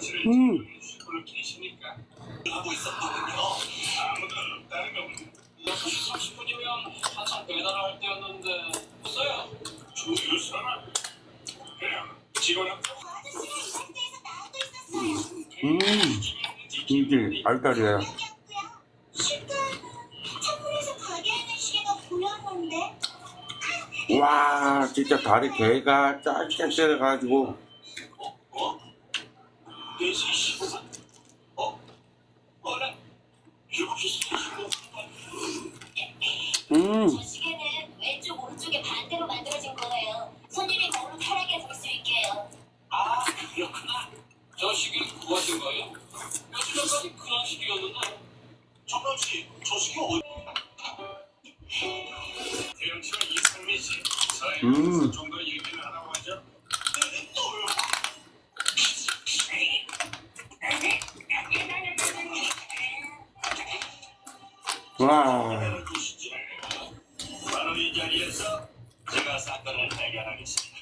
사실은 지금 슈퍼를 계시니까 하고 있었거든요. 아무도 없다는 겁니다. 6시 30분이면 한참 배달할 때였는데 없어요. 주유소나 그냥 직원은 이게 알다리야. 실컷 창문에서 가게 하는 시계가 보였는데. 와, 진짜 다리 개가 쫙쫙 때려가지고. 4시 15분? 원래 7시 15분. 저 시계는 왼쪽 오른쪽에 반대로 만들어진 거예요. 손님이 거울로 편하게 볼 수 있게요. 아, 그렇구나. 저 시계를 구하신 거예요? 며칠 전까지 그런 시계였는데. 정남 씨, 저 시계 어디? 대영 씨와 이상민 씨, 저희 정도 얘기를 하라고 하죠. 와. 바로 이 자리에서 제가 사건을 해결하겠습니다.